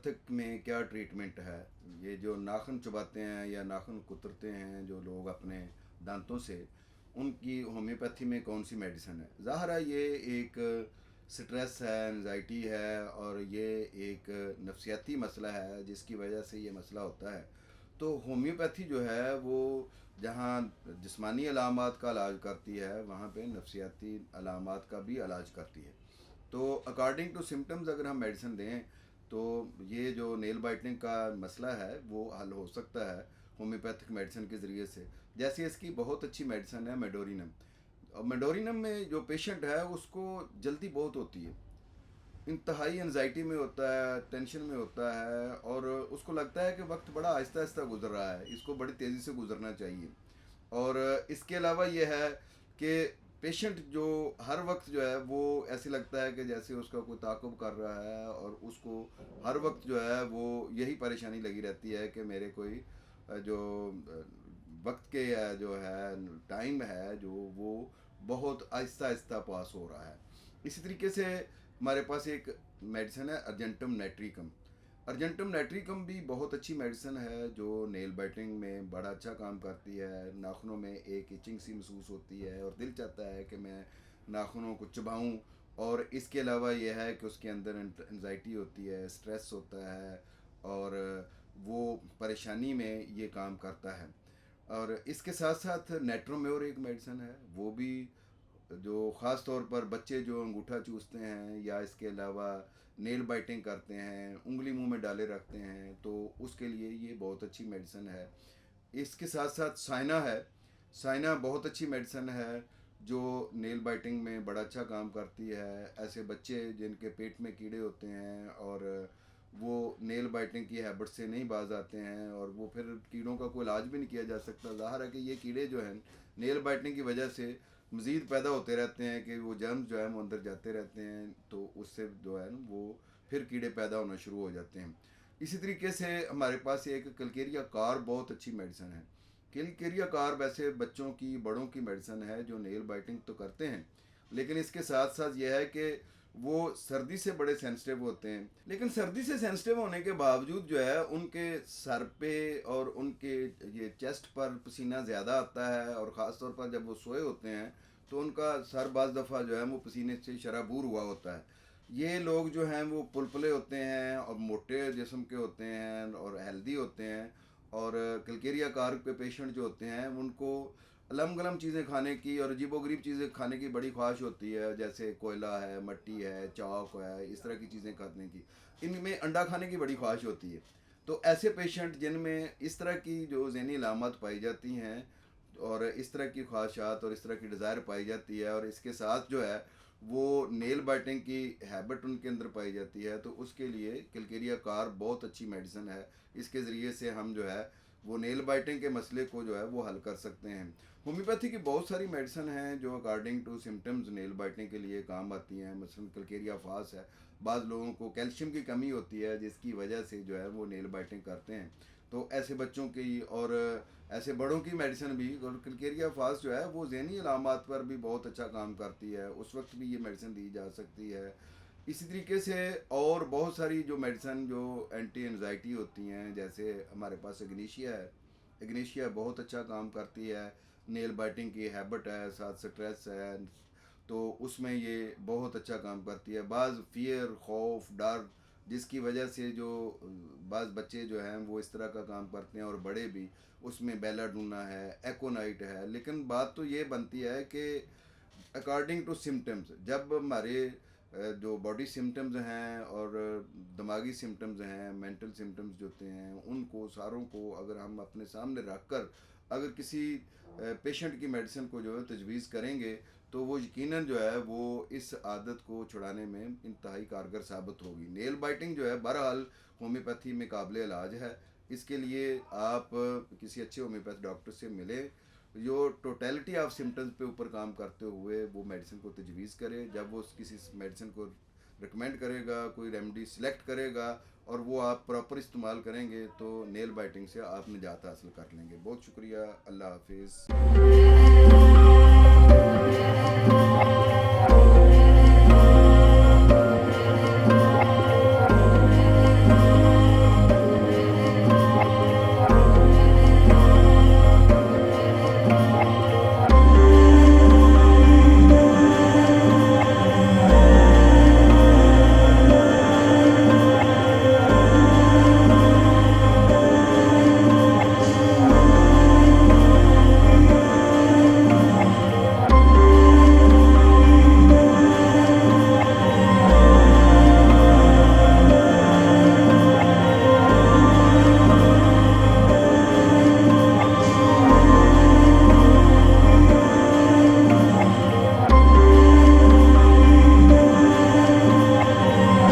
Homeopathic में क्या treatment है? ये जो नाखून चबाते हैं या नाखून कुतरते हैं जो लोग अपने दांतों से, उनकी होम्योपैथी में कौन सी मेडिसिन है? ज़ाहिर है ये एक स्ट्रेस है, एंजाइटी है और ये एक नफ्सियाती मसला है जिसकी वजह से ये मसला होता है। तो होम्योपैथी जो है वो जहाँ जिस्मानी अलामात का इलाज करती है, वहाँ पे नफ्सियाती अलामात का भी इलाज करती है। तो अकॉर्डिंग टू सिम्टम्स अगर हम मेडिसिन दें तो ये जो नेल बाइटिंग का मसला है वो हल हो सकता है होम्योपैथिक मेडिसिन के ज़रिए से। जैसे इसकी बहुत अच्छी मेडिसिन है मेडोरिनम। और मेडोरिनम में जो पेशेंट है उसको जल्दी बहुत होती है, इंतहाई एनजाइटी में होता है, टेंशन में होता है और उसको लगता है कि वक्त बड़ा आहिस्ता आहिस्ता गुजर रहा है, इसको बड़ी तेज़ी से गुजरना चाहिए। और इसके अलावा ये है कि पेशेंट जो हर वक्त जो है वो ऐसे लगता है कि जैसे उसका कोई ताक़ुब कर रहा है और उसको हर वक्त जो है वो यही परेशानी लगी रहती है कि मेरे कोई जो वक्त के जो है टाइम है जो वो बहुत आहिस्ता आहिस्ता पास हो रहा है। इसी तरीके से हमारे पास एक मेडिसिन है अर्जेंटम नाइट्रिकम। अर्जेंटम नाइट्रिकम भी बहुत अच्छी मेडिसिन है जो नेल बाइटिंग में बड़ा अच्छा काम करती है। नाखूनों में एक इचिंग सी महसूस होती है और दिल चाहता है कि मैं नाखूनों को चबाऊं। और इसके अलावा यह है कि उसके अंदर एंजाइटी होती है, स्ट्रेस होता है और वो परेशानी में ये काम करता है। और इसके साथ साथ नेट्रोम्योर एक मेडिसिन है, वो भी जो ख़ास तौर पर बच्चे जो अंगूठा चूसते हैं या इसके अलावा नेल बाइटिंग करते हैं, उंगली मुंह में डाले रखते हैं, तो उसके लिए ये बहुत अच्छी मेडिसिन है। इसके साथ साथ साइना है। साइना बहुत अच्छी मेडिसिन है जो नेल बाइटिंग में बड़ा अच्छा काम करती है। ऐसे बच्चे जिनके पेट में कीड़े होते हैं और वो नेल बाइटिंग की हैबिट से नहीं बाज आते हैं और वो फिर कीड़ों का कोई इलाज भी नहीं किया जा सकता। ज़ाहिर है कि ये कीड़े जो हैं नेल बाइटिंग की वजह से मज़ीद पैदा होते रहते हैं कि वो जर्म्स जो है वो अंदर जाते रहते हैं, तो उससे जो है ना वो फिर कीड़े पैदा होना शुरू हो जाते हैं। इसी तरीके से हमारे पास एक कलकेरिया कार बहुत अच्छी मेडिसिन है। कलकेरिया कार वैसे बच्चों की बड़ों की मेडिसिन है जो नेल बाइटिंग तो करते हैं, लेकिन इसके साथ साथ यह है कि वो सर्दी से बड़े सेंसिटिव होते हैं। लेकिन सर्दी से सेंसिटिव होने के बावजूद जो है उनके सर पे और उनके ये चेस्ट पर पसीना ज़्यादा आता है और ख़ास तौर पर जब वो सोए होते हैं तो उनका सर बाज़ दफ़ा जो है वो पसीने से शराबूर हुआ होता है। ये लोग जो हैं वो पुलपले होते हैं और मोटे जिस्म के होते हैं और हेल्दी होते हैं। और कलकेरिया कार के पेशेंट जो होते हैं उनको अलम गलम चीज़ें खाने की और अजीबोगरीब चीज़ें खाने की बड़ी ख्वाहिश होती है, जैसे कोयला है, मट्टी है, चाक है, इस तरह की चीज़ें खाने की। इनमें अंडा खाने की बड़ी ख्वाहिश होती है। तो ऐसे पेशेंट जिनमें इस तरह की जो ज़हनी अलामत पाई जाती हैं और इस तरह की ख्वाहिशात और इस तरह की डिज़ायर पाई जाती है और इसके साथ जो है वो नेल बाइटिंग की हैबिट उनके अंदर पाई जाती है, तो उसके लिए कलकेरिया कार बहुत अच्छी मेडिसिन है। इसके ज़रिए से हम जो है वो नेल बाइटिंग के मसले को जो है वो हल कर सकते हैं। होम्योपैथी की बहुत सारी मेडिसिन हैं जो according to symptoms nail biting के लिए काम आती हैं। मसलन कलकेरिया फास है, बाज़ लोगों को कैल्शियम की कमी होती है जिसकी वजह से जो है वो नेल बाइटिंग करते हैं, तो ऐसे बच्चों की और ऐसे बड़ों की मेडिसिन भी। और कलकेरिया फास जो है वो ज़हनी अलामात पर भी बहुत अच्छा काम करती है, उस वक्त भी ये मेडिसिन दी जा सकती है। इसी तरीके से और बहुत सारी जो मेडिसिन जो एंटी एनजाइटी होती हैं, जैसे हमारे पास एग्नीशिया है। एग्नीशिया बहुत अच्छा काम करती है, नेल बाइटिंग की हैबिट है, साथ स्ट्रेस है, तो उसमें ये बहुत अच्छा काम करती है। बाज़ फियर, खौफ, डर जिसकी वजह से जो बाज़ बच्चे जो हैं वो इस तरह का काम करते हैं और बड़े भी, उसमें बेलाडूना है, एकोनाइट है। लेकिन बात तो ये बनती है कि अकॉर्डिंग टू सिम्टम्स, जब हमारे जो बॉडी सिम्टम्स हैं और दिमागी सिम्टम्स हैं, मेंटल सिम्टम्स जो होते हैं, उनको सारों को अगर हम अपने सामने रख कर अगर किसी पेशेंट की मेडिसिन को जो है तजवीज़ करेंगे तो वो यकीनन जो है वो इस आदत को छुड़ाने में इंतहाई कारगर साबित होगी। नेल बाइटिंग जो है बहरहाल होम्योपैथी में काबिल इलाज है। इसके लिए आप किसी अच्छे होम्योपैथ डॉक्टर से मिले जो टोटलिटी ऑफ सिम्टम्स पे ऊपर काम करते हुए वो मेडिसिन को तजवीज़ करे। जब वो किसी मेडिसिन को रिकमेंड करेगा, कोई रेमेडी सिलेक्ट करेगा और वो आप प्रॉपर इस्तेमाल करेंगे तो नेल बाइटिंग से आप निजात हासिल कर लेंगे। बहुत शुक्रिया, अल्लाह हाफिज़।